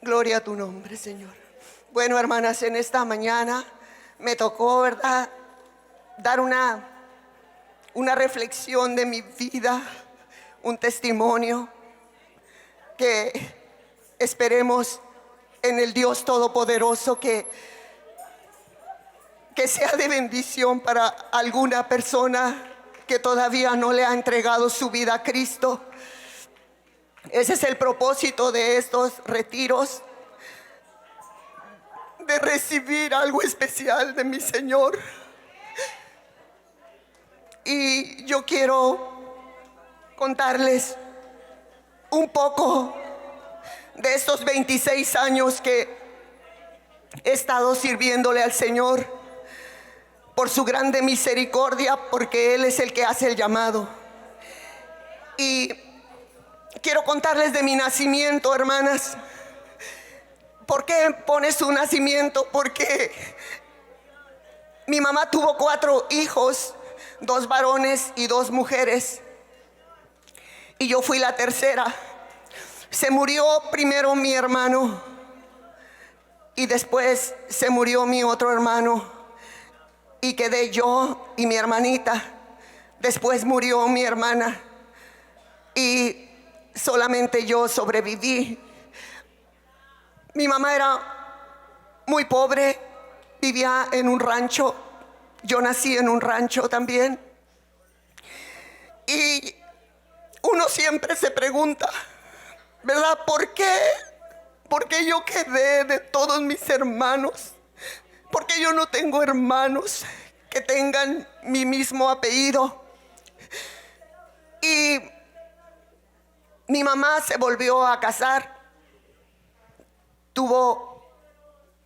Gloria a tu nombre, Señor. Bueno, hermanas, en esta mañana me tocó, ¿verdad?, dar una reflexión de mi vida, un testimonio que esperemos en el Dios Todopoderoso que sea de bendición para alguna persona que todavía no le ha entregado su vida a Cristo. Ese es el propósito de estos retiros, de recibir algo especial de mi Señor. Y yo quiero contarles un poco de estos 26 años que he estado sirviéndole al Señor por su grande misericordia, porque Él es el que hace el llamado. Y quiero contarles de mi nacimiento, hermanas. ¿Por qué pone su nacimiento? Porque mi mamá tuvo 4 hijos, 2 varones y 2 mujeres, y yo fui la tercera. Se murió primero mi hermano y después se murió mi otro hermano, y quedé yo y mi hermanita. Después murió mi hermana y solamente yo sobreviví. Mi mamá era muy pobre, vivía en un rancho. Yo nací en un rancho también. Y uno siempre se pregunta, ¿verdad? ¿Por qué? ¿Por qué yo quedé de todos mis hermanos? ¿Por qué yo no tengo hermanos que tengan mi mismo apellido? Y mi mamá se volvió a casar. Tuvo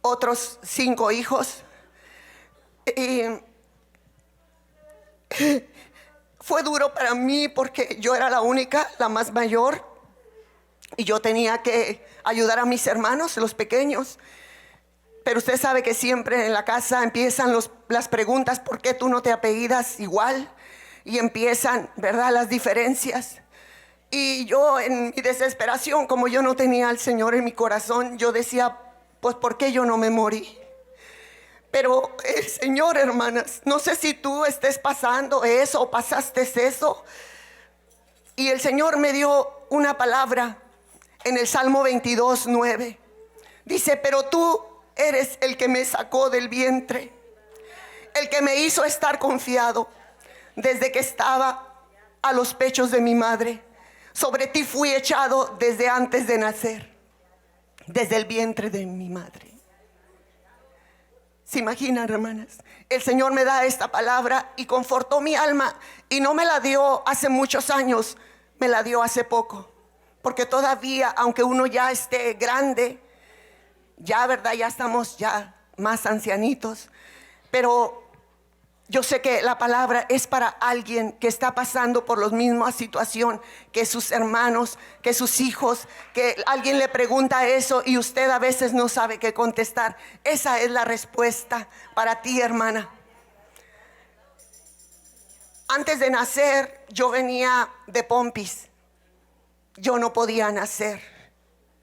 otros 5 hijos. Y fue duro para mí porque yo era la única, la más mayor, y yo tenía que ayudar a mis hermanos, los pequeños. Pero usted sabe que siempre en la casa empiezan las preguntas: ¿por qué tú no te apellidas igual? Y empiezan, ¿verdad?, las diferencias. Y yo, en mi desesperación, como yo no tenía al Señor en mi corazón, yo decía, pues ¿por qué yo no me morí? Pero el Señor, hermanas, no sé si tú estés pasando eso o pasaste eso. Y el Señor me dio una palabra en el Salmo 22:9. Dice: pero tú eres el que me sacó del vientre, el que me hizo estar confiado desde que estaba a los pechos de mi madre. Sobre ti fui echado desde antes de nacer, desde el vientre de mi madre. ¿Se imaginan, hermanas? El Señor me da esta palabra y confortó mi alma. Y no me la dio hace muchos años, me la dio hace poco. Porque todavía, aunque uno ya esté grande, ya, ¿verdad?, ya estamos ya más ancianitos, pero yo sé que la palabra es para alguien que está pasando por la misma situación que sus hermanos, que sus hijos, que alguien le pregunta eso y usted a veces no sabe qué contestar. Esa es la respuesta para ti, hermana. Antes de nacer, yo venía de pompis. Yo no podía nacer.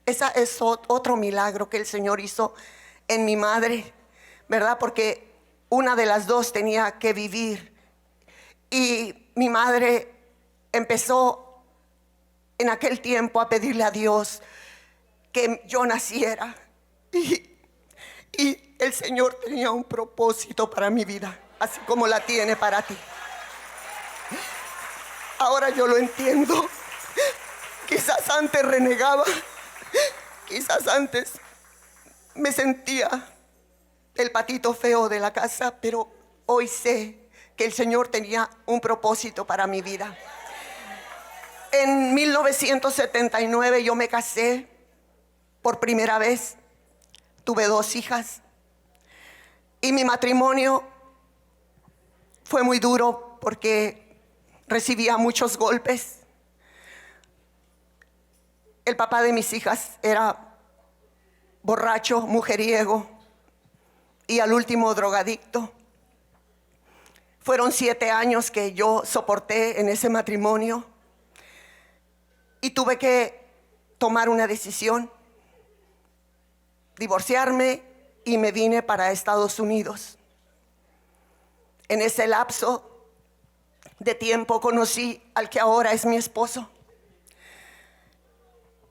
Ese es otro milagro que el Señor hizo en mi madre, ¿verdad? Porque una de las dos tenía que vivir. Y mi madre empezó en aquel tiempo a pedirle a Dios que yo naciera. Y el Señor tenía un propósito para mi vida, así como la tiene para ti. Ahora yo lo entiendo. Quizás antes renegaba, quizás antes me sentía el patito feo de la casa, pero hoy sé que el Señor tenía un propósito para mi vida. En 1979 yo me casé por primera vez. Tuve 2 hijas. Y mi matrimonio fue muy duro porque recibía muchos golpes. El papá de mis hijas era borracho, mujeriego y al último drogadicto. Fueron 7 años que yo soporté en ese matrimonio y tuve que tomar una decisión. divorciarme y me vine para Estados Unidos. En ese lapso de tiempo conocí al que ahora es mi esposo.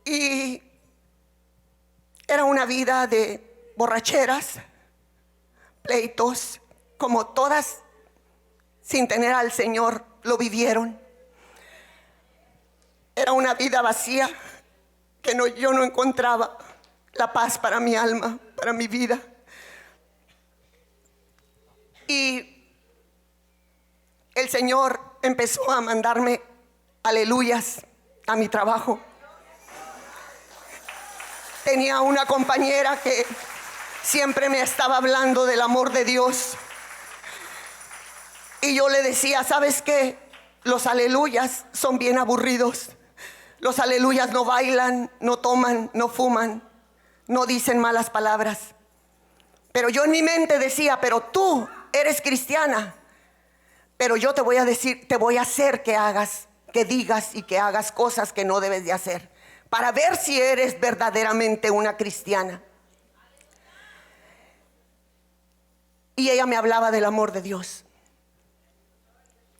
Y era una vida de borracheras, pleitos, como todas sin tener al Señor lo vivieron. Era una vida vacía que yo no encontraba la paz para mi alma, para mi vida. Y el Señor empezó a mandarme aleluyas a mi trabajo. Tenía una compañera que siempre me estaba hablando del amor de Dios. Y yo le decía, ¿sabes qué? Los aleluyas son bien aburridos. Los aleluyas no bailan, no toman, no fuman, no dicen malas palabras. Pero yo en mi mente decía, pero tú eres cristiana. Pero yo te voy a decir, te voy a hacer que hagas, que digas y que hagas cosas que no debes de hacer, para ver si eres verdaderamente una cristiana. Y ella me hablaba del amor de Dios.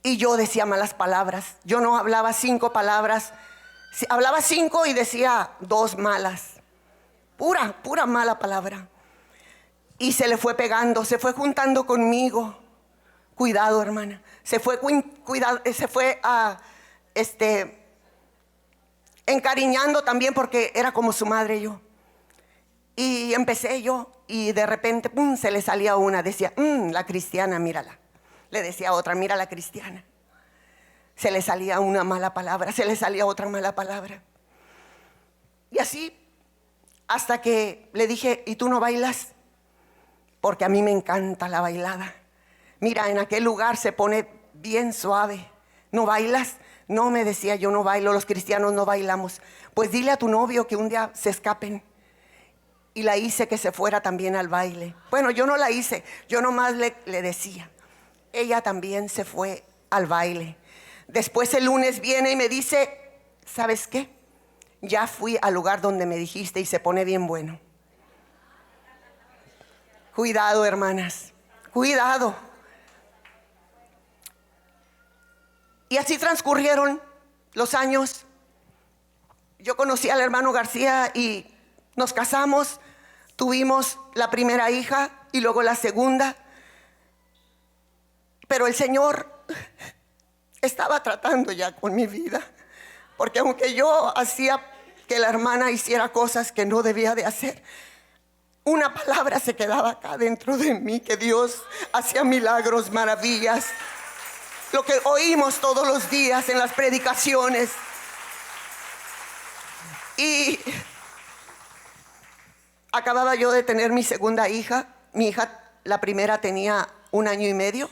Y yo decía malas palabras. Yo no hablaba 5 palabras. Hablaba 5 y decía 2 malas. Pura mala palabra. Y se le fue pegando, se fue juntando conmigo. Cuidado, hermana. Se fue encariñando también, porque era como su madre yo. Y empecé yo, y de repente se le salía una, decía, la cristiana, mírala. Le decía a otra, mira la cristiana. Se le salía una mala palabra, se le salía otra mala palabra. Y así, hasta que le dije, ¿y tú no bailas? Porque a mí me encanta la bailada. Mira, en aquel lugar se pone bien suave. ¿No bailas? No, me decía, yo no bailo, los cristianos no bailamos. Pues dile a tu novio que un día se escapen. Y la hice que se fuera también al baile. Bueno, yo no la hice, yo nomás le decía. Ella también se fue al baile. Después el lunes viene y me dice, ¿sabes qué? Ya fui al lugar donde me dijiste y se pone bien bueno. Cuidado, hermanas, cuidado. Y así transcurrieron los años. Yo conocí al hermano García y nos casamos. Tuvimos la primera hija y luego la segunda. Pero el Señor estaba tratando ya con mi vida. Porque aunque yo hacía que la hermana hiciera cosas que no debía de hacer, una palabra se quedaba acá dentro de mí, que Dios hacía milagros, maravillas. Lo que oímos todos los días en las predicaciones. Y acababa yo de tener mi segunda hija. Mi hija, la primera, tenía 1 año y medio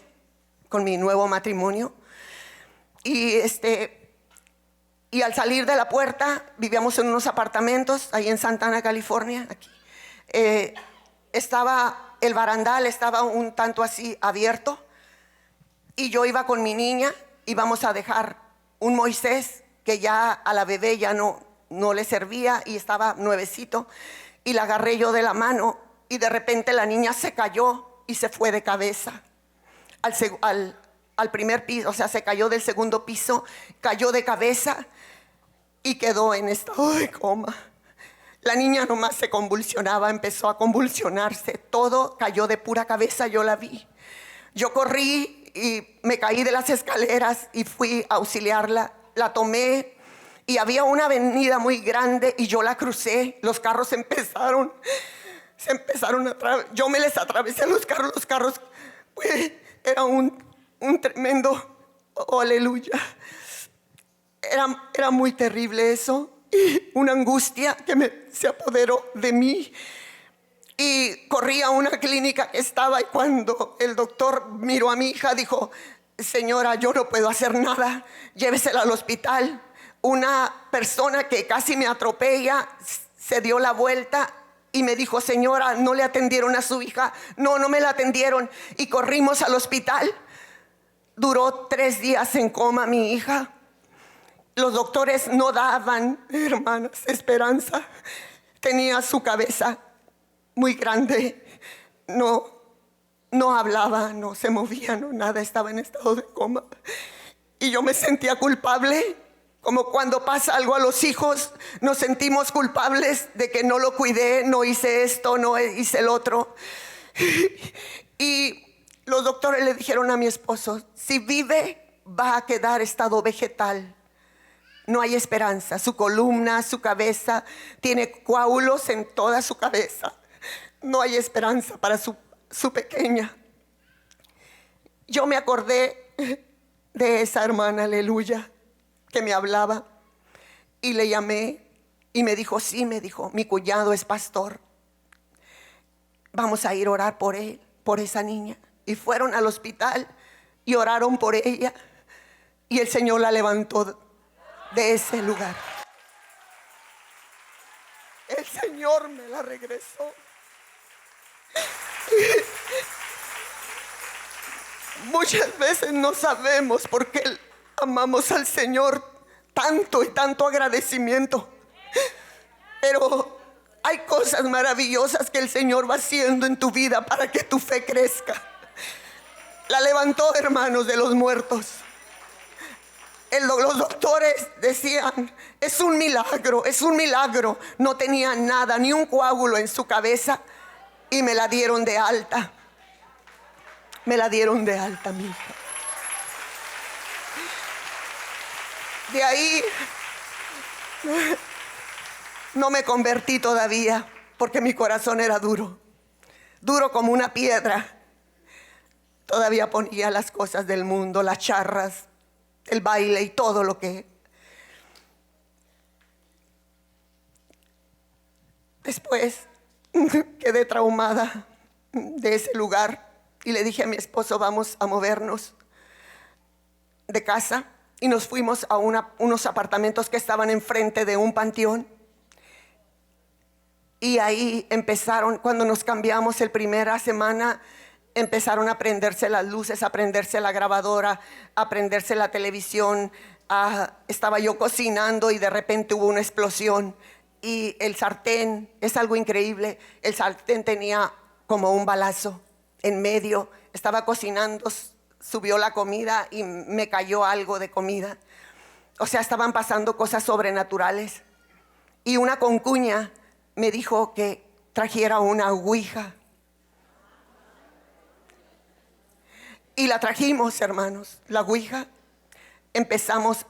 con mi nuevo matrimonio. Y al salir de la puerta, vivíamos en unos apartamentos ahí en Santa Ana, California. Aquí. Estaba el barandal, estaba un tanto así abierto. Y yo iba con mi niña, íbamos a dejar un Moisés que ya a la bebé ya no le servía y estaba nuevecito. Y la agarré yo de la mano y de repente la niña se cayó y se fue de cabeza al primer piso. O sea, se cayó del segundo piso, cayó de cabeza y quedó en coma. La niña nomás se convulsionaba, empezó a convulsionarse. Todo cayó de pura cabeza, yo la vi. Yo corrí y me caí de las escaleras y fui a auxiliarla. La tomé y había una avenida muy grande y yo la crucé. Los carros se empezaron a yo me les atravesé a los carros, pues, era un tremendo, oh, aleluya. Era muy terrible eso, y una angustia que se apoderó de mí. Y corrí a una clínica que estaba, y cuando el doctor miró a mi hija, dijo, señora, yo no puedo hacer nada, llévesela al hospital. Una persona que casi me atropella se dio la vuelta y me dijo, señora, ¿no le atendieron a su hija? No me la atendieron. Y corrimos al hospital. Duró 3 días en coma mi hija. Los doctores no daban, hermanas, esperanza. Tenía su cabeza muy grande. No hablaba, no se movía, no nada, estaba en estado de coma. Y yo me sentía culpable, como cuando pasa algo a los hijos, nos sentimos culpables de que no lo cuidé, no hice esto, no hice el otro. Y los doctores le dijeron a mi esposo: si vive, va a quedar estado vegetal. No hay esperanza. Su columna, su cabeza, tiene coágulos en toda su cabeza. No hay esperanza para su pequeña. Yo me acordé de esa hermana, aleluya, que me hablaba, y le llamé y me dijo, sí, me dijo, mi cuñado es pastor, vamos a ir a orar por él, por esa niña. Y fueron al hospital y oraron por ella, y el Señor la levantó de ese lugar. El Señor me la regresó. Muchas veces no sabemos por qué amamos al Señor tanto y tanto agradecimiento, pero hay cosas maravillosas que el Señor va haciendo en tu vida para que tu fe crezca. La levantó, hermanos, de los muertos. Los doctores decían, es un milagro, es un milagro. No tenía nada, ni un coágulo en su cabeza, y me la dieron de alta. Me la dieron de alta, mi hija. De ahí no me convertí todavía, porque mi corazón era duro, duro como una piedra. Todavía ponía las cosas del mundo, las charras, el baile y todo lo que... Después quedé traumada de ese lugar y le dije a mi esposo, vamos a movernos de casa, y nos fuimos a unos apartamentos que estaban enfrente de un panteón. Y ahí empezaron, cuando nos cambiamos la primera semana, empezaron a prenderse las luces, a prenderse la grabadora, a prenderse la televisión. Estaba yo cocinando y de repente hubo una explosión. Y el sartén, es algo increíble, el sartén tenía como un balazo en medio. Estaba cocinando, subió la comida y me cayó algo de comida. O sea, estaban pasando cosas sobrenaturales. Y una concuña me dijo que trajera una ouija. Y la trajimos, hermanos, la ouija. Empezamos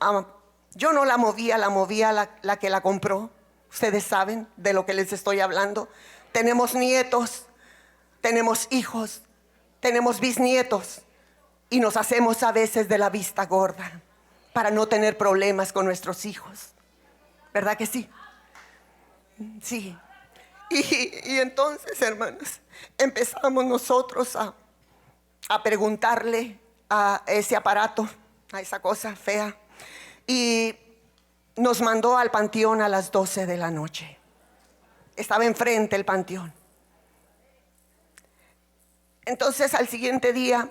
yo no la movía, la movía la que la compró. Ustedes saben de lo que les estoy hablando. Tenemos nietos, tenemos hijos, tenemos bisnietos, y nos hacemos a veces de la vista gorda para no tener problemas con nuestros hijos. ¿Verdad que sí? Sí. Y entonces, hermanos, empezamos nosotros a preguntarle a ese aparato, a esa cosa fea, y nos mandó al panteón a las 12 de la noche. Estaba enfrente el panteón. Entonces, al siguiente día,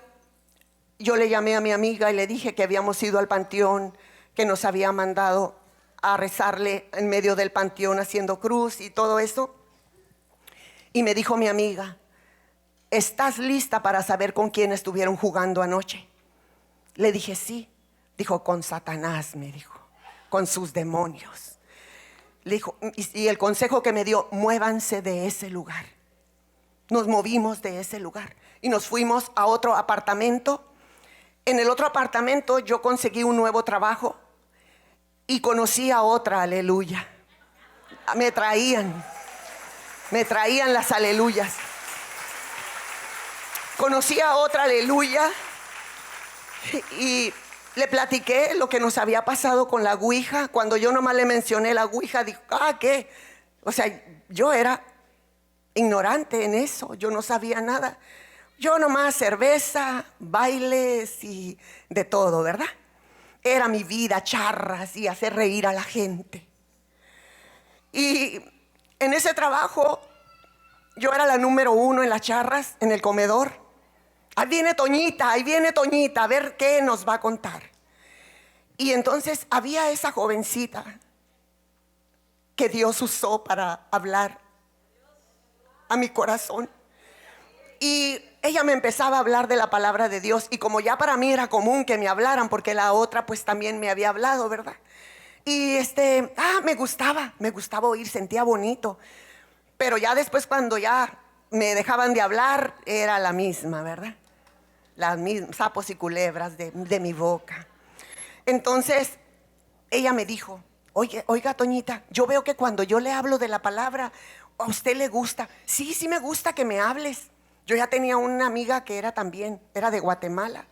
yo le llamé a mi amiga y le dije que habíamos ido al panteón, que nos había mandado a rezarle en medio del panteón haciendo cruz y todo eso. Y me dijo mi amiga, ¿estás lista para saber con quién estuvieron jugando anoche? Le dije, sí. Dijo, con Satanás, me dijo, con sus demonios. Le dijo, y el consejo que me dio, muévanse de ese lugar. Nos movimos de ese lugar y nos fuimos a otro apartamento. En el otro apartamento yo conseguí un nuevo trabajo y conocí a otra, aleluya. Me traían las aleluyas. Conocí a otra, aleluya, y le platiqué lo que nos había pasado con la ouija. Cuando yo nomás le mencioné la ouija, dijo, ¿qué? O sea, yo era ignorante en eso, yo no sabía nada. Yo nomás cerveza, bailes y de todo, ¿verdad? Era mi vida, charras y hacer reír a la gente. Y en ese trabajo yo era la número 1 en las charras, en el comedor. Ahí viene Toñita, a ver qué nos va a contar. Y entonces había esa jovencita que Dios usó para hablar a mi corazón. Y ella me empezaba a hablar de la palabra de Dios. Y como ya para mí era común que me hablaran, porque la otra pues también me había hablado, ¿verdad? Y me gustaba oír, sentía bonito. Pero ya después, cuando ya me dejaban de hablar, era la misma, ¿verdad? Las mismas sapos y culebras de mi boca. Entonces ella me dijo: oiga, Toñita, yo veo que cuando yo le hablo de la palabra, a usted le gusta. Sí, sí me gusta que me hables. Yo ya tenía una amiga que era de Guatemala,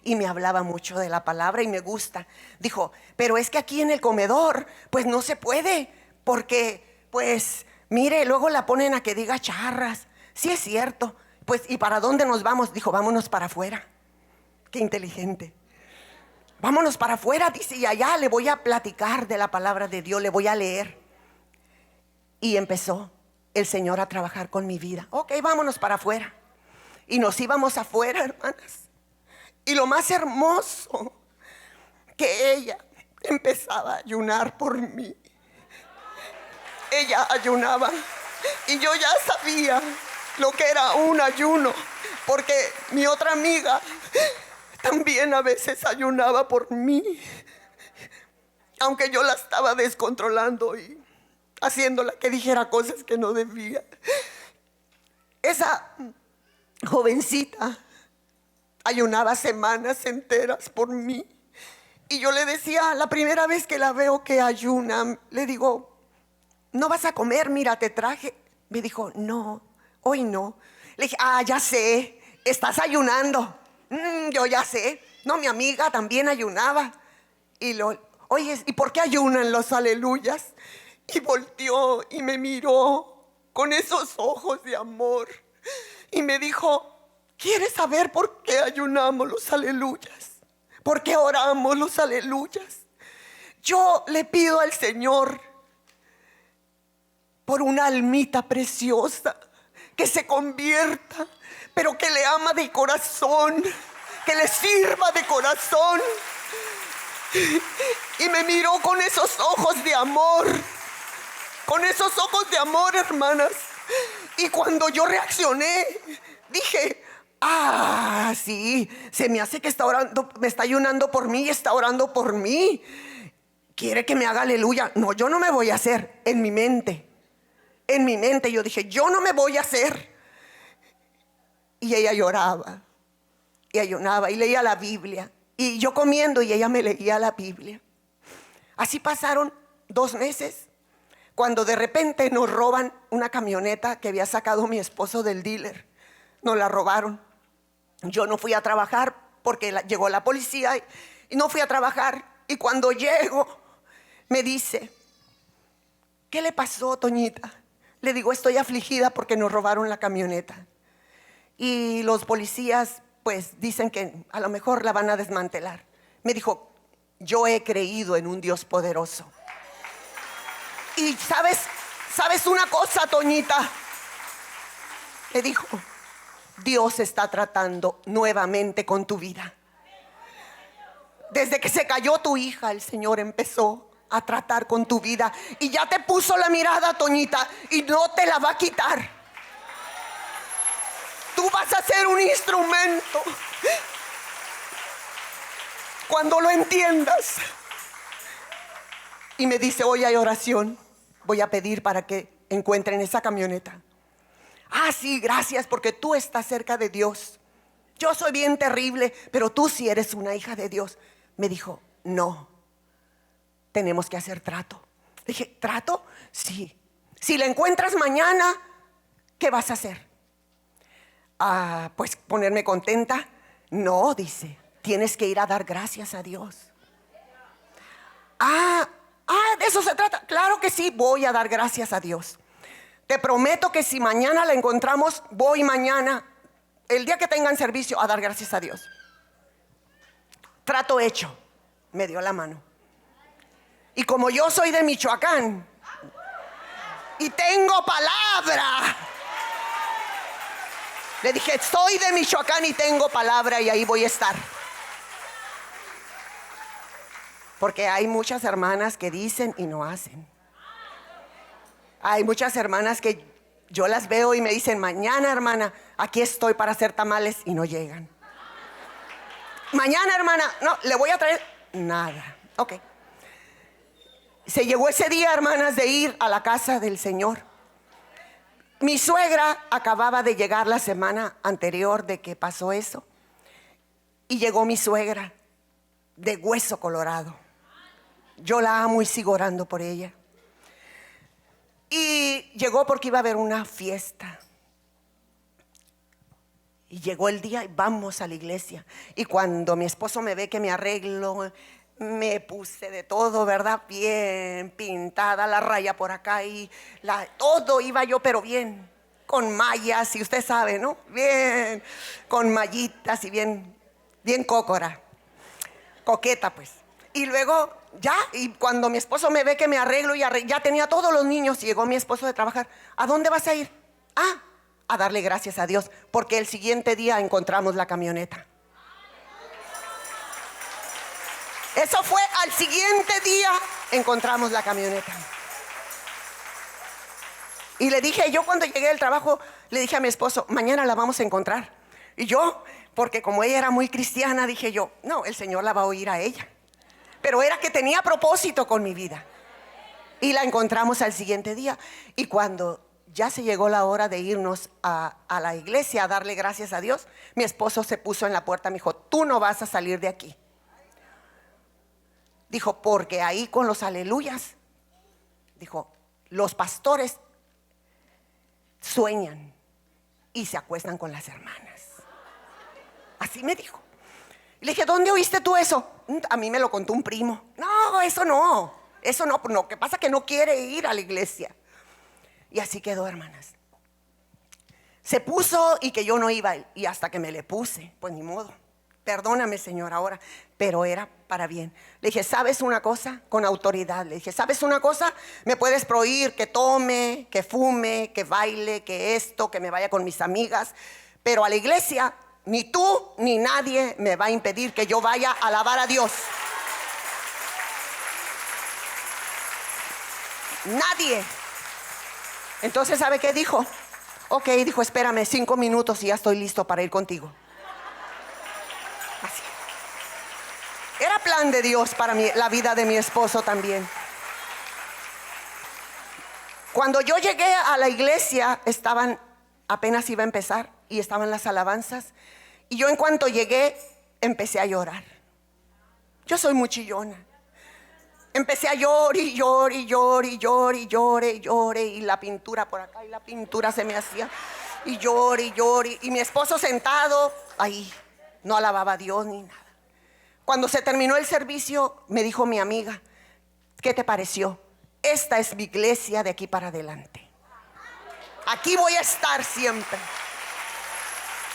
y me hablaba mucho de la palabra y me gusta. Dijo: pero es que aquí en el comedor pues no se puede, porque pues mire, luego la ponen a que diga charras. Sí, es cierto. Pues, ¿y para dónde nos vamos? Dijo: vámonos para afuera. Qué inteligente. Vámonos para afuera, dice, y allá le voy a platicar de la palabra de Dios, le voy a leer. Y empezó el Señor a trabajar con mi vida. Ok, vámonos para afuera. Y nos íbamos afuera, hermanas. Y lo más hermoso, que ella empezaba a ayunar por mí. Ella ayunaba y yo ya sabía lo que era un ayuno, porque mi otra amiga también a veces ayunaba por mí, aunque yo la estaba descontrolando y haciéndola que dijera cosas que no debía. Esa jovencita ayunaba semanas enteras por mí. Y yo le decía, la primera vez que la veo que ayuna, le digo: ¿no vas a comer? Mira, te traje. Me dijo: no, hoy no. Le dije: ya sé, estás ayunando. Yo ya sé. No, mi amiga también ayunaba. Oye, ¿y por qué ayunan los aleluyas? Y volteó y me miró con esos ojos de amor y me dijo: ¿quieres saber por qué ayunamos los aleluyas? ¿Por qué oramos los aleluyas? Yo le pido al Señor por una almita preciosa que se convierta, pero que le ama de corazón, que le sirva de corazón. Y me miró con esos ojos de amor, hermanas. Y cuando yo reaccioné, dije: sí, se me hace que está orando, me está ayunando por mí y está orando por mí. Quiere que me haga aleluya. No, yo no me voy a hacer. En mi mente yo dije: yo no me voy a hacer. Y ella lloraba y ayunaba y leía la Biblia, y yo comiendo y ella me leía la Biblia. Así pasaron 2 meses, cuando de repente nos roban una camioneta que había sacado mi esposo del dealer. Nos la robaron. Yo no fui a trabajar porque llegó la policía y no fui a trabajar. Y cuando llego, me dice: ¿qué le pasó, Toñita? Le digo: estoy afligida porque nos robaron la camioneta. Y los policías pues dicen que a lo mejor la van a desmantelar. Me dijo: yo he creído en un Dios poderoso. Y ¿sabes una cosa, Toñita? Le dijo: Dios está tratando nuevamente con tu vida. Desde que se cayó tu hija, el Señor empezó a tratar con tu vida. Y ya te puso la mirada, Toñita, y no te la va a quitar. Tú vas a ser un instrumento cuando lo entiendas. Y me dice: hoy hay oración, voy a pedir para que encuentren esa camioneta. Sí, gracias, porque tú estás cerca de Dios. Yo soy bien terrible, pero tú sí eres una hija de Dios. Me dijo: no, tenemos que hacer trato. Dije: ¿trato? Sí. Si la encuentras mañana, ¿qué vas a hacer? Pues ponerme contenta. No, dice, tienes que ir a dar gracias a Dios. De eso se trata. Claro que sí, voy a dar gracias a Dios. Te prometo que si mañana la encontramos, voy mañana, el día que tengan servicio, a dar gracias a Dios. Trato hecho. Me dio la mano. Y como yo soy de Michoacán y tengo palabra, le dije: soy de Michoacán y tengo palabra, y ahí voy a estar. Porque hay muchas hermanas que dicen y no hacen. Hay muchas hermanas que Yo las veo y me dicen: mañana, hermana, aquí estoy para hacer tamales, y no llegan. Mañana, hermana, no, le voy a traer nada. Ok. Se llegó ese día, hermanas, de ir a la casa del Señor. Mi suegra acababa de llegar la semana anterior de que pasó eso. Y llegó mi suegra de hueso colorado. Yo la amo y sigo orando por ella. Y llegó porque iba a haber una fiesta. Y llegó el día y vamos a la iglesia. Y cuando mi esposo me ve que me arreglo, me puse de todo, ¿verdad? Bien pintada, la raya por acá y todo iba yo, pero bien, con mallas, y usted sabe, ¿no? Bien, con mallitas y bien cócora, coqueta pues. Y luego ya, y cuando mi esposo me ve que me arreglo, ya tenía todos los niños, y llegó mi esposo de trabajar. ¿A dónde vas a ir? A darle gracias a Dios, porque el siguiente día encontramos la camioneta. Eso fue al siguiente día, encontramos la camioneta. Y le dije, yo cuando llegué del trabajo, le dije a mi esposo: mañana la vamos a encontrar. Y yo, porque como ella era muy cristiana, dije yo: no, el Señor la va a oír a ella. Pero era que tenía propósito con mi vida. Y la encontramos al siguiente día. Y cuando ya se llegó la hora de irnos a la iglesia a darle gracias a Dios, mi esposo se puso en la puerta, me dijo: tú no vas a salir de aquí. Dijo, porque ahí con los aleluyas, dijo, los pastores sueñan y se acuestan con las hermanas. Así me dijo. Y le dije: ¿dónde oíste tú eso? A mí me lo contó un primo. No, eso no, que pasa que no quiere ir a la iglesia. Y así quedó, hermanas. Se puso y que yo no iba, y hasta que me le puse, pues ni modo. Perdóname, Señor, ahora, pero era para bien. Le dije: ¿sabes una cosa? Con autoridad le dije: ¿sabes una cosa? Me puedes prohibir que tome, que fume, que baile, que esto, que me vaya con mis amigas, pero a la iglesia ni tú ni nadie me va a impedir que yo vaya a alabar a Dios. Nadie. Entonces, ¿sabe qué dijo? Ok, dijo: espérame 5 minutos y ya estoy listo para ir contigo. Así. Era plan de Dios para mí, la vida de mi esposo también. Cuando yo llegué a la iglesia, apenas iba a empezar, y estaban las alabanzas. Y yo, en cuanto llegué, empecé a llorar. Yo soy muy chillona. Empecé a llorar y lloré, y la pintura por acá, y la pintura se me hacía, y lloré, y mi esposo sentado ahí, no alababa a Dios ni nada. Cuando se terminó el servicio, me dijo mi amiga: ¿qué te pareció? Esta es mi iglesia de aquí para adelante. Aquí voy a estar siempre.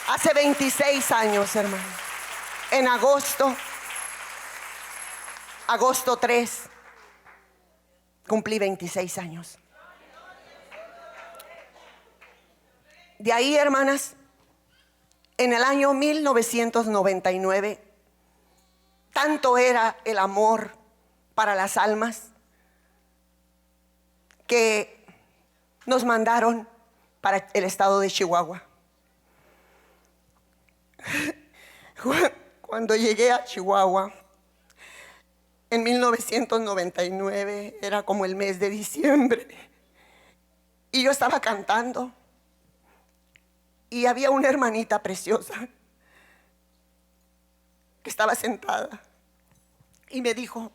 Hace 26 años, hermano. En agosto 3, cumplí 26 años. De ahí, hermanas, en el año 1999, tanto era el amor para las almas que nos mandaron para el estado de Chihuahua. Cuando llegué a Chihuahua en 1999, era como el mes de diciembre, y yo estaba cantando, y había una hermanita preciosa que estaba sentada, y me dijo,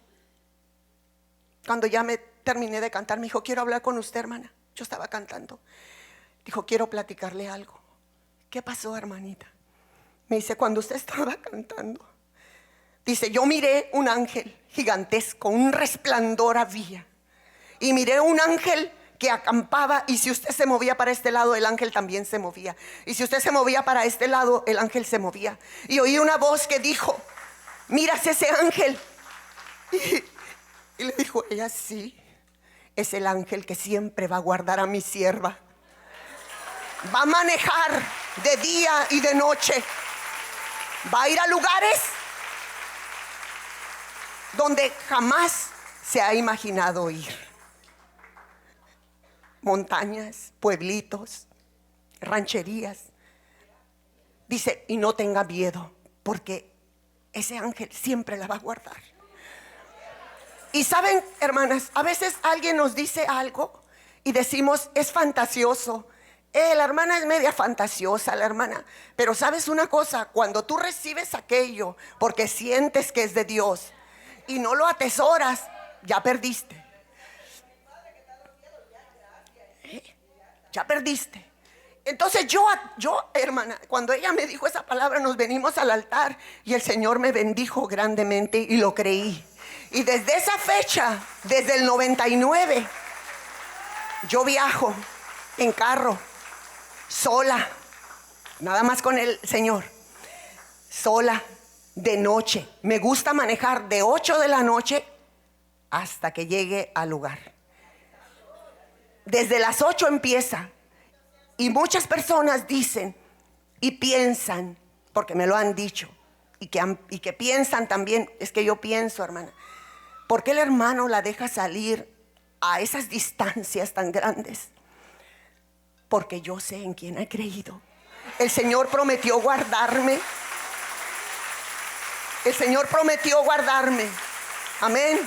cuando ya me terminé de cantar, me dijo: quiero hablar con usted, hermana. Yo estaba cantando. Dijo: quiero platicarle algo. ¿Qué pasó, hermanita? Me dice: cuando usted estaba cantando, dice, yo miré un ángel gigantesco, un resplandor había, y miré un ángel que acampaba, y si usted se movía para este lado, el ángel también se movía, y si usted se movía para este lado, el ángel se movía. Y oí una voz que dijo: miras ese ángel. Y le dijo ella: sí, es el ángel que siempre va a guardar a mi sierva. Va a manejar de día y de noche. Va a ir a lugares donde jamás se ha imaginado ir. montañas, pueblitos, rancherías. Dice, y no tenga miedo, porque ese ángel siempre la va a guardar. Y saben, hermanas, a veces alguien nos dice algo y decimos, es fantasioso. La hermana es media fantasiosa, la hermana. Pero sabes una cosa, cuando tú recibes aquello porque sientes que es de Dios y no lo atesoras, ya perdiste. Ya perdiste. Entonces yo, hermana, cuando ella me dijo esa palabra, nos venimos al altar y el Señor me bendijo grandemente y lo creí. Y desde esa fecha, desde el 99, yo viajo en carro, sola, nada más con el Señor, sola, de noche. Me gusta manejar de 8 de la noche hasta que llegue al lugar. Desde las 8 empieza. Y muchas personas dicen y piensan, porque me lo han dicho, y que piensan también, es que yo pienso, hermana, ¿por qué el hermano la deja salir a esas distancias tan grandes? Porque yo sé en quién he creído. El Señor prometió guardarme. El Señor prometió guardarme. Amén.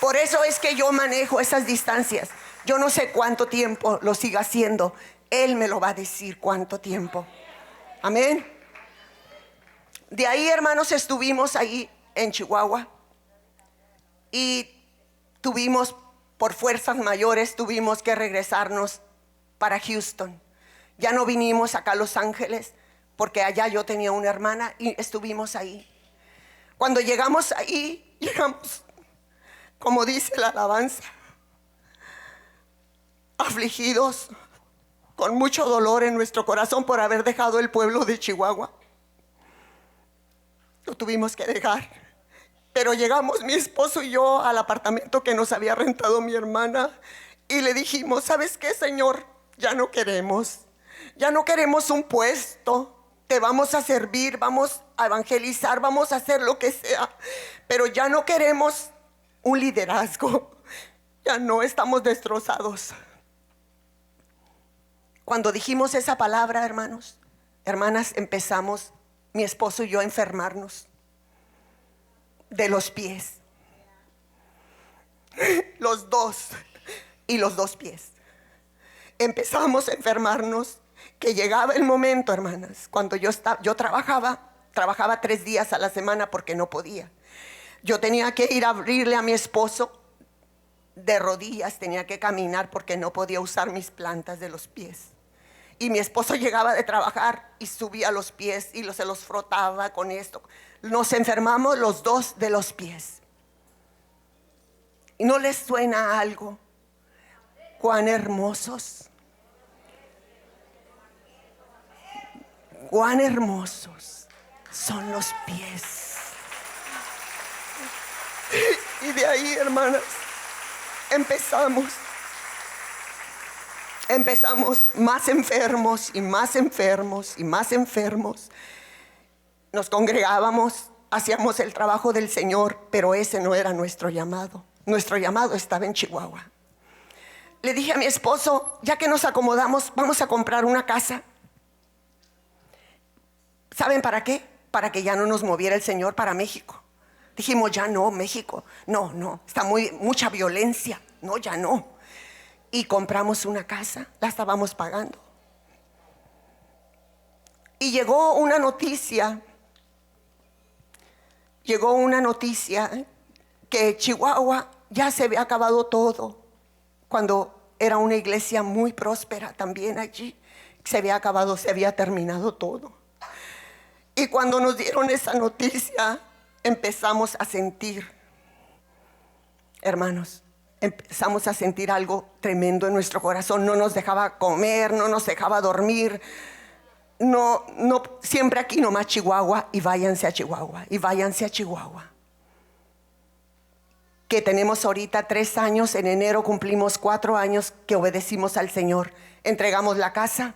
Por eso es que yo manejo esas distancias. Yo no sé cuánto tiempo lo siga haciendo. Él me lo va a decir cuánto tiempo. Amén. De ahí, hermanos, estuvimos ahí en Chihuahua. Y tuvimos, por fuerzas mayores, tuvimos que regresarnos para Houston. Ya no vinimos acá a Los Ángeles, porque allá yo tenía una hermana y estuvimos ahí. Cuando llegamos ahí, llegamos, como dice la alabanza, afligidos, con mucho dolor en nuestro corazón por haber dejado el pueblo de Chihuahua. Lo tuvimos que dejar. Pero llegamos mi esposo y yo al apartamento que nos había rentado mi hermana y le dijimos, ¿sabes qué, Señor? Ya no queremos un puesto. Te vamos a servir, vamos a evangelizar, vamos a hacer lo que sea, pero ya no queremos un liderazgo. Ya no, estamos destrozados. Cuando dijimos esa palabra, hermanos, hermanas, empezamos mi esposo y yo a enfermarnos de los pies, los dos, y los dos pies. Empezamos a enfermarnos, que llegaba el momento, hermanas, cuando yo trabajaba 3 días a la semana porque no podía. Yo tenía que ir a abrirle a mi esposo de rodillas, tenía que caminar porque no podía usar mis plantas de los pies. Y mi esposo llegaba de trabajar y subía los pies y se los frotaba con esto. Nos enfermamos los dos de los pies. ¿Y no les suena algo? Cuán hermosos, cuán hermosos son los pies. Y de ahí, hermanas, empezamos más enfermos y más enfermos y más enfermos. Nos congregábamos, hacíamos el trabajo del Señor, pero ese no era nuestro llamado. Nuestro llamado estaba en Chihuahua. Le dije a mi esposo, ya que nos acomodamos, vamos a comprar una casa. ¿Saben para qué? Para que ya no nos moviera el Señor para México. Dijimos, ya no, México, no, está mucha violencia, no, ya no. Y compramos una casa, la estábamos pagando. Y llegó una noticia que Chihuahua ya se había acabado todo. Cuando era una iglesia muy próspera también allí, se había acabado, se había terminado todo. Y cuando nos dieron esa noticia, empezamos a sentir, hermanos, empezamos a sentir algo tremendo en nuestro corazón. No nos dejaba comer, no nos dejaba dormir. No, siempre aquí nomás Chihuahua, y váyanse a Chihuahua, y váyanse a Chihuahua. Que tenemos ahorita 3 años, en enero cumplimos 4 años que obedecimos al Señor. Entregamos la casa.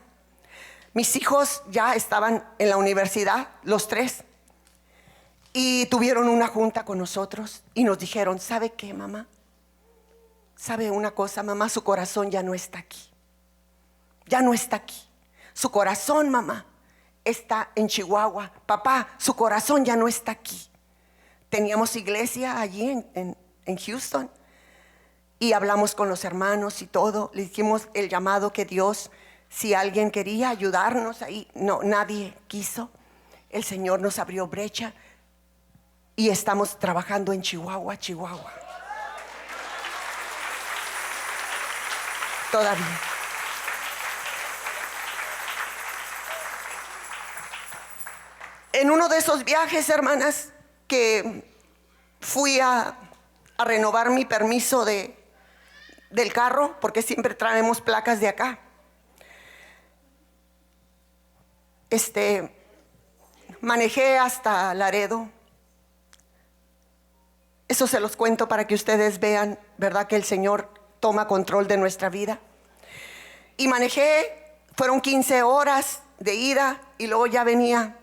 Mis hijos ya estaban en la universidad, los 3. Y tuvieron una junta con nosotros y nos dijeron, ¿sabe qué, mamá? ¿Sabe una cosa, mamá? Su corazón ya no está aquí. ya no está aquí. Su corazón, mamá, está en Chihuahua. Papá, su corazón ya no está aquí. Teníamos iglesia allí en Houston y hablamos con los hermanos y todo. Le dijimos el llamado que Dios, si alguien quería ayudarnos ahí, no, nadie quiso. El Señor nos abrió brecha y estamos trabajando en Chihuahua. Todavía. En uno de esos viajes, hermanas, que fui a renovar mi permiso del carro, porque siempre traemos placas de acá. Manejé hasta Laredo. Eso se los cuento para que ustedes vean, ¿verdad?, que el Señor toma control de nuestra vida. Y manejé, fueron 15 horas de ida y luego ya venía.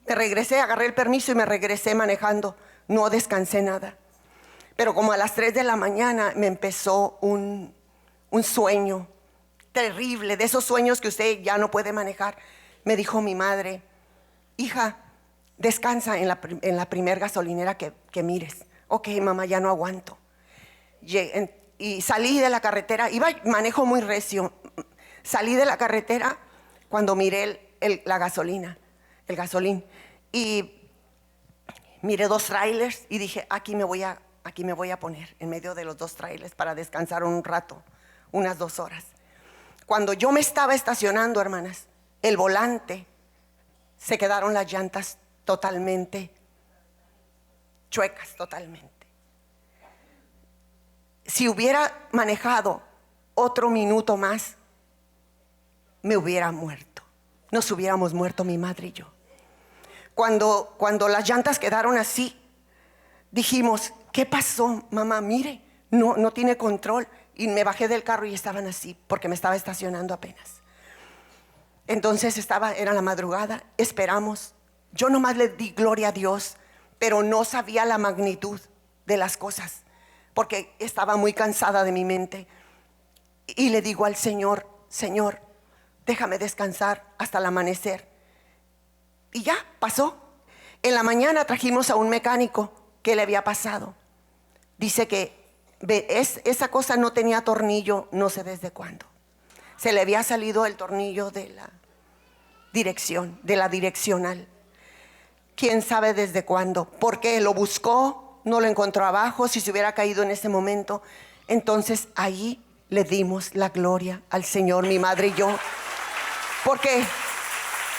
Me regresé, agarré el permiso y me regresé manejando. No descansé nada. Pero como a las 3 de la mañana me empezó un sueño terrible, de esos sueños que usted ya no puede manejar. Me dijo mi madre: hija, descansa en la primer gasolinera que mires. Ok, mamá, ya no aguanto. Y salí de la carretera, manejo muy recio. Salí de la carretera cuando miré la gasolina, el gasolín, y miré 2 trailers y dije: aquí me voy a poner en medio de los 2 trailers para descansar un rato, unas 2 horas. Cuando yo me estaba estacionando, hermanas, el volante, se quedaron las llantas totalmente chuecas, totalmente. Si hubiera manejado otro minuto más, me hubiera muerto. Nos hubiéramos muerto mi madre y yo. Cuando las llantas quedaron así, dijimos: ¿qué pasó, mamá? Mire, no tiene control. Y me bajé del carro y estaban así, porque me estaba estacionando apenas. Entonces era la madrugada, esperamos. Yo nomás le di gloria a Dios, pero no sabía la magnitud de las cosas, porque estaba muy cansada de mi mente. Y le digo al Señor: Señor, déjame descansar hasta el amanecer. Y ya pasó. En la mañana trajimos a un mecánico que le había pasado. Dice que esa cosa no tenía tornillo, no sé desde cuándo. Se le había salido el tornillo de la dirección, de la direccional. Quién sabe desde cuándo, porque lo buscó, no lo encontró abajo. Si se hubiera caído en ese momento, entonces ahí le dimos la gloria al Señor, mi madre y yo. ¿Por qué?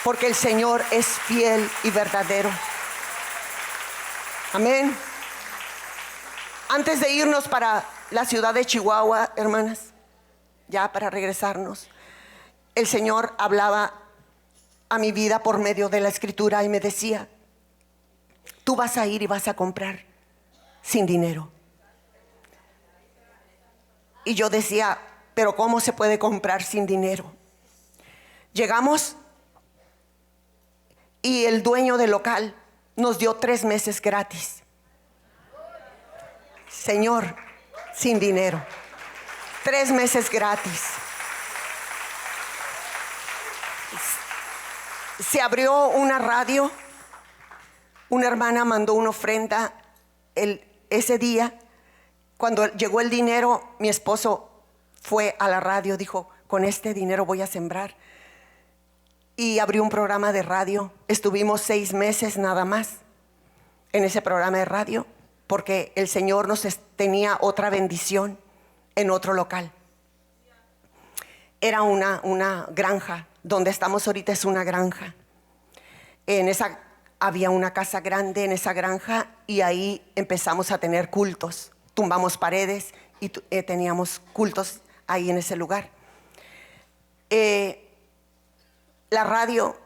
Porque el Señor es fiel y verdadero. Amén. Antes de irnos para la ciudad de Chihuahua, hermanas, ya para regresarnos, el Señor hablaba a mi vida por medio de la Escritura y me decía: tú vas a ir y vas a comprar sin dinero. Y yo decía: pero ¿cómo se puede comprar sin dinero? Llegamos y el dueño del local nos dio 3 meses gratis. Señor, sin dinero. 3 meses gratis. Se abrió una radio. Una hermana mandó una ofrenda ese día. Cuando llegó el dinero, mi esposo fue a la radio, dijo: con este dinero voy a sembrar. Y abrió un programa de radio. Estuvimos 6 meses nada más en ese programa de radio, porque el Señor tenía otra bendición en otro local. Era una granja. Donde estamos ahorita es una granja. Había una casa grande en esa granja y ahí empezamos a tener cultos. Tumbamos paredes y teníamos cultos ahí en ese lugar. La radio,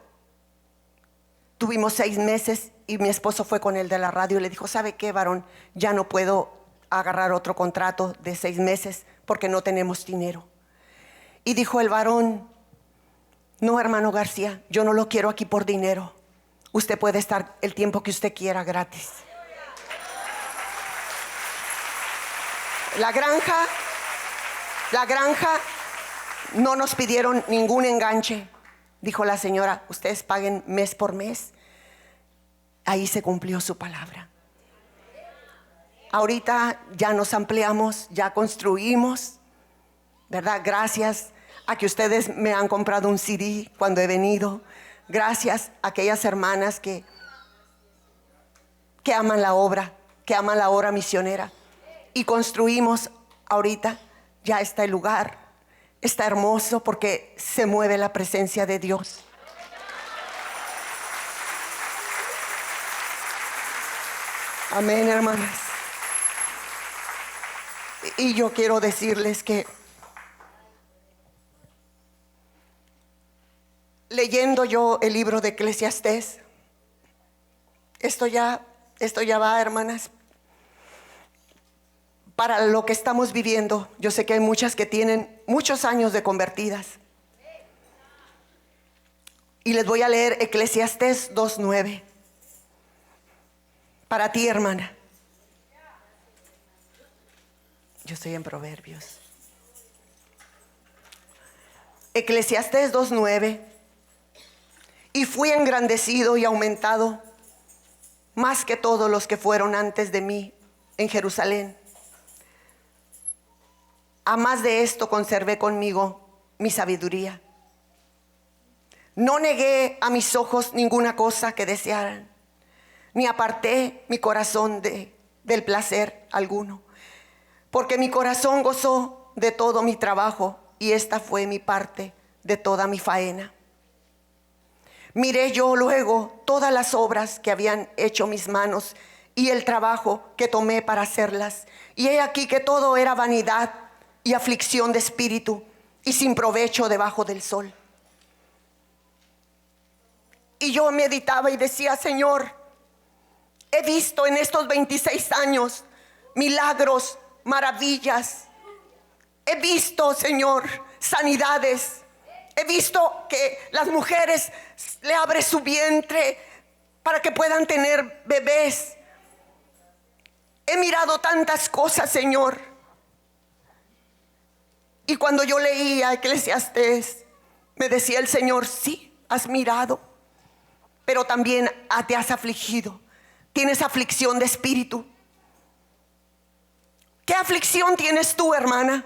tuvimos 6 meses y mi esposo fue con el de la radio y le dijo: ¿sabe qué, varón? Ya no puedo agarrar otro contrato de 6 meses porque no tenemos dinero. Y dijo el varón: no, hermano García, yo no lo quiero aquí por dinero. Usted puede estar el tiempo que usted quiera gratis. La granja No nos pidieron ningún enganche. Dijo la señora, ustedes paguen mes por mes. Ahí se cumplió su palabra. Ahorita ya nos ampliamos, ya construimos, ¿verdad? Gracias a que ustedes me han comprado un CD cuando he venido. Gracias a aquellas hermanas que aman la obra, que aman la obra misionera. Y construimos ahorita, ya está el lugar, está hermoso porque se mueve la presencia de Dios. Amén, hermanas. Y yo quiero decirles que leyendo yo el libro de Eclesiastés, esto ya va, hermanas, para lo que estamos viviendo. Yo sé que hay muchas que tienen muchos años de convertidas. Y les voy a leer Eclesiastés 2:9. Para ti, hermana. Yo estoy en Proverbios. Eclesiastés 2:9. Y fui engrandecido y aumentado más que todos los que fueron antes de mí en Jerusalén. A más de esto conservé conmigo mi sabiduría. No negué a mis ojos ninguna cosa que desearan, ni aparté mi corazón del placer alguno, porque mi corazón gozó de todo mi trabajo, y esta fue mi parte de toda mi faena. Miré yo luego todas las obras que habían hecho mis manos y el trabajo que tomé para hacerlas, y he aquí que todo era vanidad y aflicción de espíritu y sin provecho debajo del sol. Y yo meditaba y decía, Señor, he visto en estos 26 años milagros, maravillas. He visto, Señor, sanidades. He visto que las mujeres le abren su vientre para que puedan tener bebés. He mirado tantas cosas, Señor. Y cuando yo leía Eclesiastés, me decía el Señor, sí, has mirado, pero también te has afligido. Tienes aflicción de espíritu. ¿Qué aflicción tienes tú, hermana?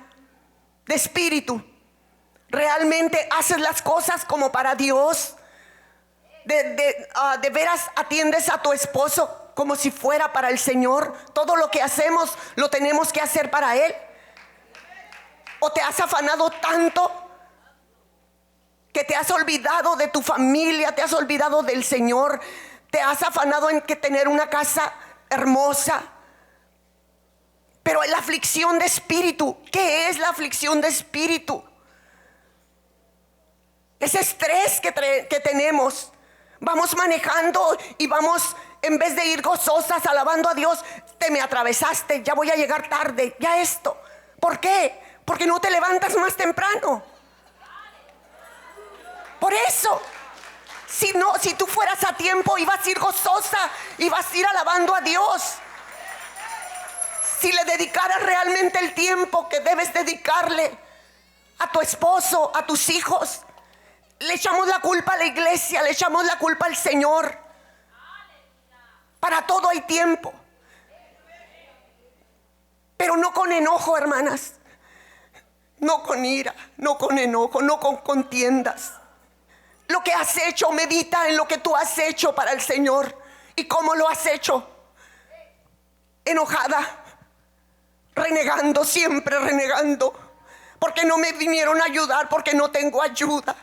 De espíritu. ¿Realmente haces las cosas como para Dios? ¿De veras atiendes a tu esposo como si fuera para el Señor? Todo lo que hacemos lo tenemos que hacer para Él. ¿O te has afanado tanto que te has olvidado de tu familia, te has olvidado del Señor, te has afanado en que tener una casa hermosa? Pero la aflicción de espíritu, ¿qué es la aflicción de espíritu? Ese estrés que tenemos. Vamos manejando y vamos, en vez de ir gozosas alabando a Dios, te me atravesaste, ya voy a llegar tarde, ya esto. ¿Por qué? Porque no te levantas más temprano. Por eso, si tú fueras a tiempo, ibas a ir gozosa, ibas a ir alabando a Dios. Si le dedicaras realmente el tiempo que debes dedicarle a tu esposo, a tus hijos. Le echamos la culpa a la iglesia, le echamos la culpa al Señor. Para todo hay tiempo. Pero no con enojo, hermanas. No con ira, no con enojo, no con contiendas. Lo que has hecho, medita en lo que tú has hecho para el Señor. ¿Y cómo lo has hecho? Enojada, renegando, siempre renegando. Porque no me vinieron a ayudar, porque no tengo ayuda.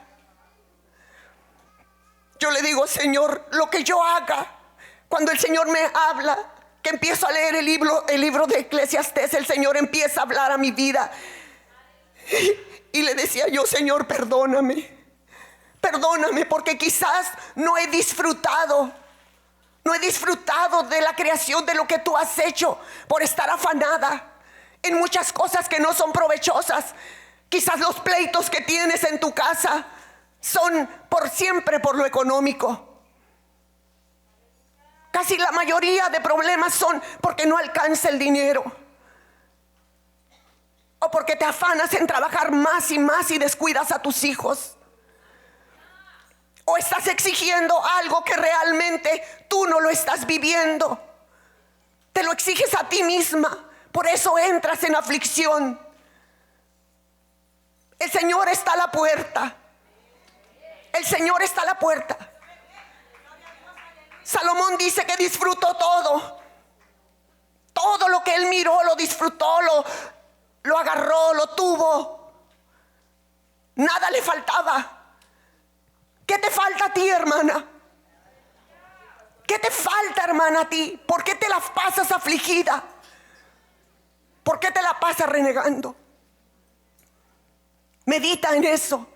Yo le digo, Señor, lo que yo haga, cuando el Señor me habla, que empiezo a leer el libro de Eclesiastés, el Señor empieza a hablar a mi vida. Y le decía yo, Señor, perdóname, porque quizás no he disfrutado de la creación, de lo que tú has hecho, por estar afanada en muchas cosas que no son provechosas. Quizás los pleitos que tienes en tu casa son siempre por lo económico. Casi la mayoría de problemas son porque no alcanza el dinero. ¿O porque te afanas en trabajar más y más y descuidas a tus hijos? ¿O estás exigiendo algo que realmente tú no lo estás viviendo? Te lo exiges a ti misma, por eso entras en aflicción. El Señor está a la puerta. El Señor está a la puerta. Salomón dice que disfrutó todo. Todo lo que él miró lo disfrutó, lo agarró, lo tuvo. Nada le faltaba. ¿Qué te falta a ti, hermana? ¿Qué te falta, hermana, a ti? ¿Por qué te la pasas afligida? ¿Por qué te la pasas renegando? Medita en eso.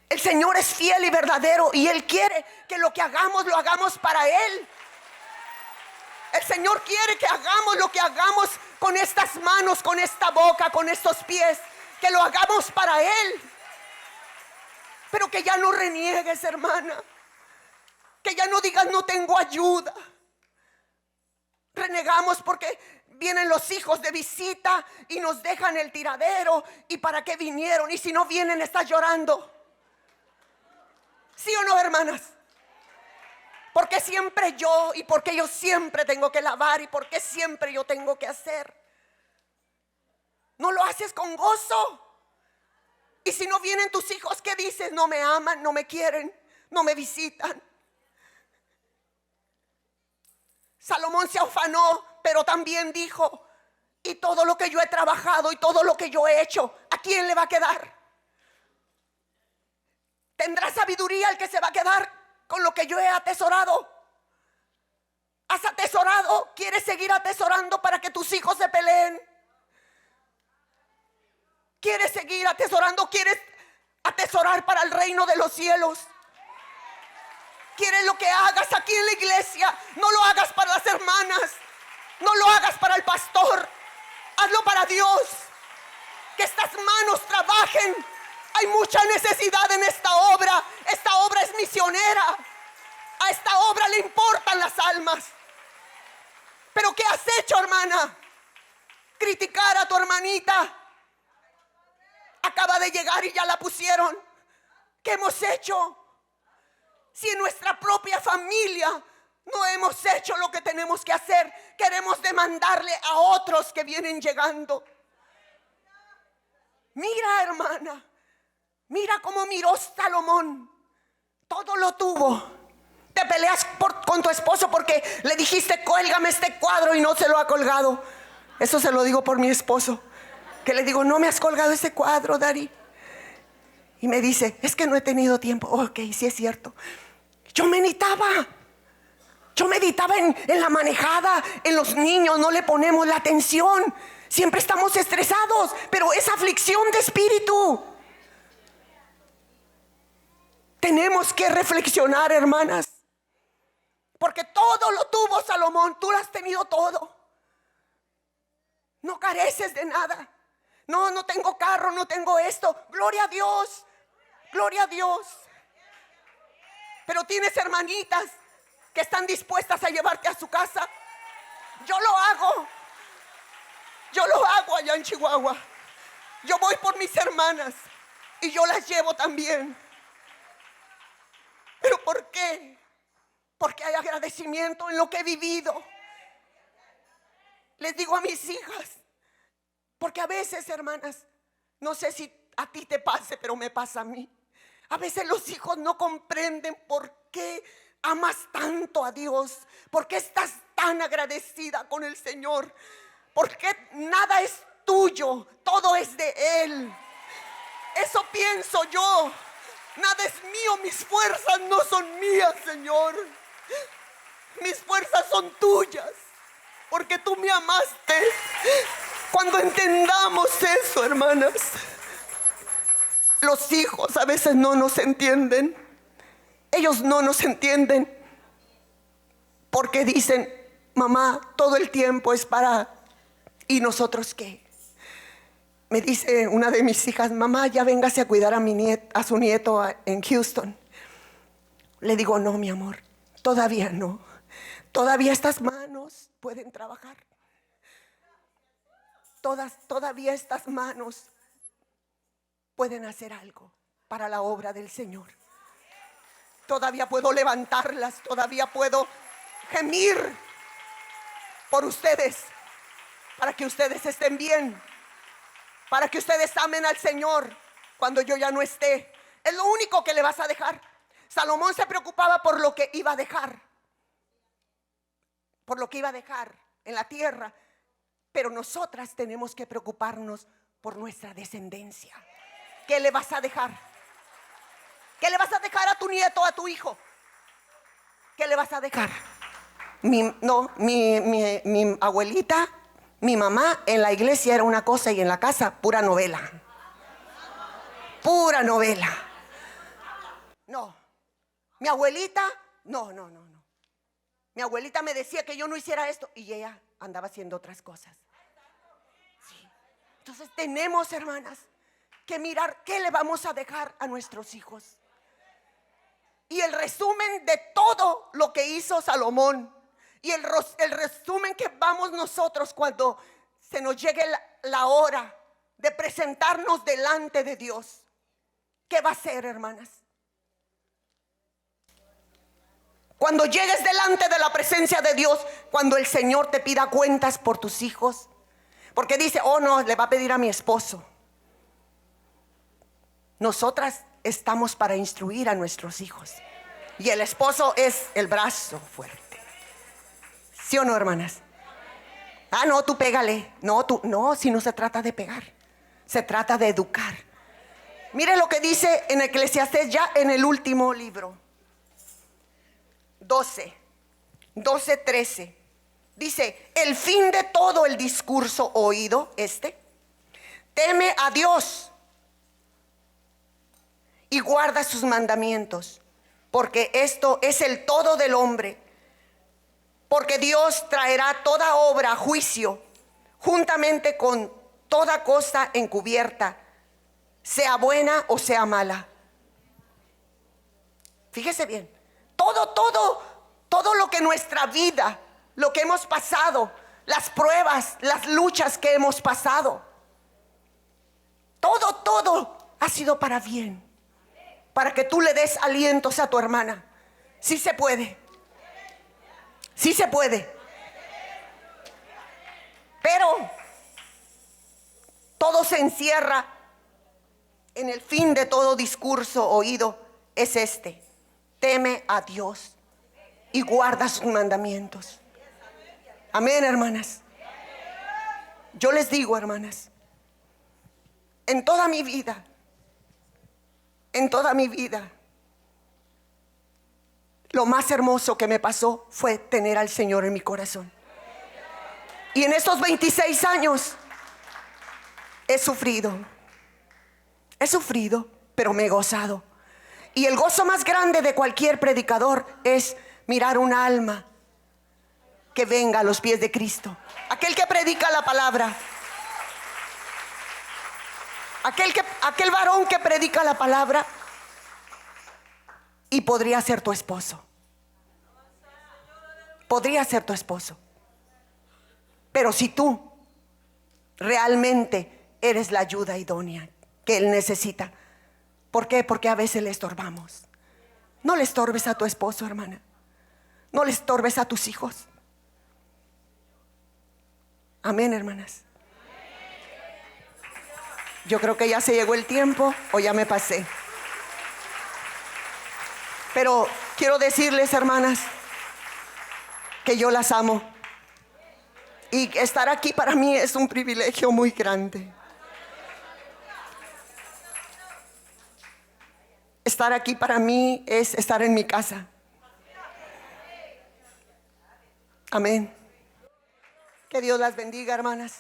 El Señor es fiel y verdadero y Él quiere que lo que hagamos lo hagamos para Él. El Señor quiere que hagamos lo que hagamos con estas manos, con esta boca, con estos pies, que lo hagamos para Él. Pero que ya no reniegues, hermana. Que ya no digas no tengo ayuda. Renegamos porque vienen los hijos de visita y nos dejan el tiradero. ¿Y para qué vinieron? Y si no vienen, estás llorando. ¿Sí o no, hermanas? Porque siempre yo, y porque yo siempre tengo que lavar, y porque siempre yo tengo que hacer. No lo haces con gozo. Y si no vienen tus hijos, ¿qué dices? No me aman, no me quieren, no me visitan. Salomón se afanó, pero también dijo: y todo lo que yo he trabajado y todo lo que yo he hecho, ¿a quién le va a quedar? ¿Tendrá sabiduría el que se va a quedar con lo que yo he atesorado? ¿Has atesorado? ¿Quieres seguir atesorando para que tus hijos se peleen? ¿Quieres seguir atesorando? ¿Quieres atesorar para el reino de los cielos? ¿Quieres lo que hagas aquí en la iglesia? No lo hagas para las hermanas, no lo hagas para el pastor, hazlo para Dios. Que estas manos trabajen. Hay mucha necesidad en esta obra. Esta obra es misionera. A esta obra le importan las almas. Pero ¿qué has hecho, hermana? Criticar a tu hermanita. Acaba de llegar y ya la pusieron. ¿Qué hemos hecho? Si en nuestra propia familia no hemos hecho lo que tenemos que hacer, queremos demandarle a otros que vienen llegando. Mira, hermana, mira cómo miró Salomón. Todo lo tuvo. Te peleas con tu esposo porque le dijiste: cuélgame este cuadro, y no se lo ha colgado. Eso se lo digo por mi esposo, que le digo: no me has colgado ese cuadro, Dari. Y me dice: es que no he tenido tiempo. Ok, sí es cierto. Yo meditaba en la manejada, en los niños, no le ponemos la atención. Siempre estamos estresados, pero es aflicción de espíritu. Tenemos que reflexionar, hermanas, porque todo lo tuvo Salomón. Tú lo has tenido todo. No careces de nada. No tengo carro, no tengo esto. Gloria a Dios, gloria a Dios. Pero tienes hermanitas que están dispuestas a llevarte a su casa. Yo lo hago allá en Chihuahua. Yo voy por mis hermanas y yo las llevo también. ¿Pero por qué? Porque hay agradecimiento en lo que he vivido. Les digo a mis hijas, porque a veces, hermanas, no sé si a ti te pase, pero me pasa a mí. A veces los hijos no comprenden por qué amas tanto a Dios, por qué estás tan agradecida con el Señor, porque nada es tuyo, todo es de Él. Eso pienso yo. Nada es mío, mis fuerzas no son mías, Señor. Mis fuerzas son tuyas, porque tú me amaste. Cuando entendamos eso, hermanas, los hijos a veces no nos entienden. Ellos no nos entienden porque dicen: mamá, todo el tiempo es para... ¿Y nosotros qué? Me dice una de mis hijas: mamá, ya véngase a cuidar a su nieto en Houston. Le digo: no, mi amor, todavía no. Todavía estas manos pueden trabajar. todavía estas manos pueden hacer algo para la obra del Señor. Todavía puedo levantarlas, todavía puedo gemir por ustedes, para que ustedes estén bien, para que ustedes amen al Señor cuando yo ya no esté. Es lo único que le vas a dejar. Salomón se preocupaba por lo que iba a dejar, por lo que iba a dejar en la tierra. Pero nosotras tenemos que preocuparnos por nuestra descendencia. ¿Qué le vas a dejar? ¿Qué le vas a dejar a tu nieto, a tu hijo? ¿Qué le vas a dejar? Mi abuelita, mi mamá en la iglesia era una cosa y en la casa pura novela. Pura novela. No. Mi abuelita, no. Mi abuelita me decía que yo no hiciera esto y ella andaba haciendo otras cosas. Sí. Entonces tenemos, hermanas, que mirar qué le vamos a dejar a nuestros hijos. Y el resumen de todo lo que hizo Salomón, y el resumen que vamos nosotros cuando se nos llegue la hora de presentarnos delante de Dios. ¿Qué va a ser, hermanas? Cuando llegues delante de la presencia de Dios, cuando el Señor te pida cuentas por tus hijos, porque dice, oh no, le va a pedir a mi esposo. Nosotras estamos para instruir a nuestros hijos, y el esposo es el brazo fuerte. ¿Sí o no, hermanas? Ah, no, tú pégale. No, si no se trata de pegar, se trata de educar. Mire lo que dice en Eclesiastés, ya en el último libro, 12:13. Dice, el fin de todo el discurso oído, teme a Dios y guarda sus mandamientos, porque esto es el todo del hombre. Porque Dios traerá toda obra a juicio, juntamente con toda cosa encubierta, sea buena o sea mala. Fíjese bien, todo lo que nuestra vida, lo que hemos pasado, las pruebas, las luchas que hemos pasado, todo ha sido para bien, para que tú le des alientos a tu hermana. Sí se puede. Sí se puede. Pero todo se encierra en el fin de todo discurso oído, es teme a Dios y guarda sus mandamientos. Amén, hermanas. Yo les digo, hermanas, en toda mi vida, lo más hermoso que me pasó fue tener al Señor en mi corazón. Y en estos 26 años he sufrido, pero me he gozado. Y el gozo más grande de cualquier predicador es mirar una alma que venga a los pies de Cristo. Aquel que predica la palabra, aquel varón que predica la palabra. Y podría ser tu esposo. Podría ser tu esposo. Pero si tú realmente eres la ayuda idónea que él necesita. ¿Por qué? Porque a veces le estorbamos. No le estorbes a tu esposo, hermana. No le estorbes a tus hijos. Amén, hermanas. Yo creo que ya se llegó el tiempo o ya me pasé. Pero quiero decirles, hermanas, que yo las amo. Y estar aquí para mí es un privilegio muy grande. Estar aquí para mí es estar en mi casa. Amén. Que Dios las bendiga, hermanas.